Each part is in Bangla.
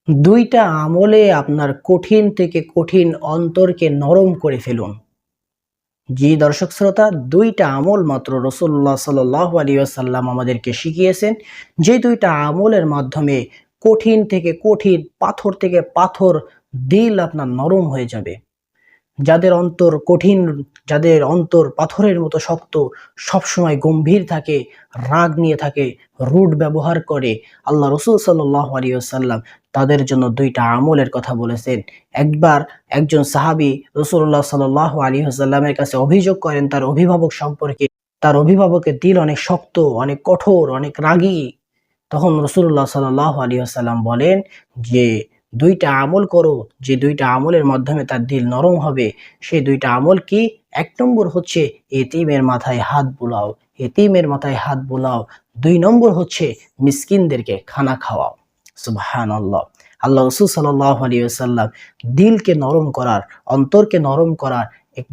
দুইটা আমলে আপনার কঠিন থেকে কঠিন অন্তরকে নরম করে ফেলুন। জি দর্শক শ্রোতা, দুইটা আমল মাত্র রাসূলুল্লাহ সাল্লাল্লাহু আলাইহি ওয়াসাল্লাম আমাদেরকে শিখিয়েছেন, যে দুইটা আমলের মাধ্যমে কঠিন থেকে কঠিন, পাথর থেকে পাথর দিল আপনার নরম হয়ে যাবে। যাদের অন্তর কঠিন, যাদের অন্তর পাথরের মতো শক্ত, সবসময় গম্ভীর থাকে, রাগ নিয়ে থাকে, রুড ব্যবহার করে, আল্লাহ রসুল সাল্লাল্লাহু আলাইহি ওয়াসাল্লাম তাদের জন্য দুইটা আমলের কথা বলেছেন। একবার একজন সাহাবী রাসূলুল্লাহ সাল্লাল্লাহু আলাইহি ওয়াসাল্লামের কাছে অভিযোগ করেন তার অভিভাবক সম্পর্কে। তার অভিভাবকের দিল অনেক শক্ত, অনেক কঠোর, অনেক রাগী। তখন রাসূলুল্লাহ সাল্লাল্লাহু আলাইহি ওয়াসাল্লাম বলেন যে, দুইটা আমল করো, যে দুইটা আমলের মাধ্যমে তার দিল নরম হবে। সেই দুইটা আমল কি? এক নম্বর হচ্ছে এতিমের মাথায় হাত বুলাও, এতিমের মাথায় হাত বুলাও। ২ নম্বর হচ্ছে মিসকিনদেরকে খানা খাওয়াও। সুবহানাল্লাহ। আল্লাহ রাসূল সাল্লাল্লাহু আলাইহি ওয়াসাল্লাম দিলকে নরম করার, অন্তরকে নরম করার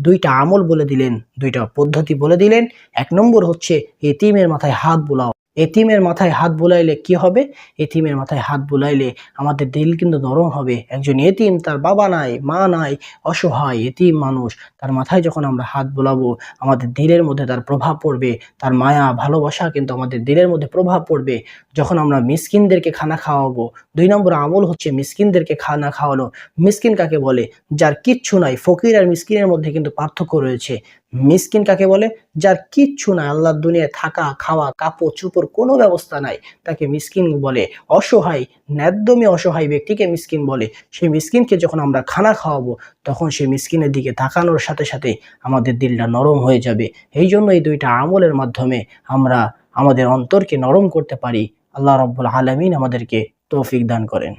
দুইটা আমল বলে দিলেন, দুইটা পদ্ধতি বলে দিলেন। ১ নম্বর হচ্ছে এতিমের মাথায় হাত বুলাও। এতিমের মাথায় হাত বুলাইলে কি হবে? এতিমের মাথায় হাত বুলাইলে আমাদের দিল কিন্তু নরম হবে। একজন এতিম, তার বাবা নাই, মা নাই, অসহায় এতিম মানুষ, তার মাথায় যখন আমরা হাত বুলাবো, আমাদের দিলের মধ্যে তার প্রভাব পড়বে, তার মায়া ভালোবাসা কিন্তু আমাদের দিলের মধ্যে প্রভাব পড়বে। যখন আমরা মিসকিনদেরকে খানা খাওয়াবো, ২ নম্বর আমল হচ্ছে মিসকিনদেরকে খানা খাওয়ানো। মিসকিন কাকে বলে? যার কিচ্ছু নাই। ফকির আর মিসকিনের মধ্যে কিন্তু পার্থক্য রয়েছে। মিসকিন কাকে বলে? যার কিচ্ছু নাই, আল্লাহর দুনিয়ায় থাকা, খাওয়া, কাপড় চোপড় কোনো ব্যবস্থা নাই, তাকে মিসকিন বলে। অসহায়, একদমই অসহায় ব্যক্তিকে মিসকিন বলে। সেই মিসকিনকে যখন আমরা খানা খাওয়াবো, তখন সেই মিসকিনের দিকে তাকানোর সাথে সাথে আমাদের দিলটা নরম হয়ে যাবে। এই জন্য এই দুইটা আমলের মাধ্যমে আমরা আমাদের অন্তরকে নরম করতে পারি। আল্লাহ রাব্বুল আলামিন আমাদেরকে তৌফিক দান করেন।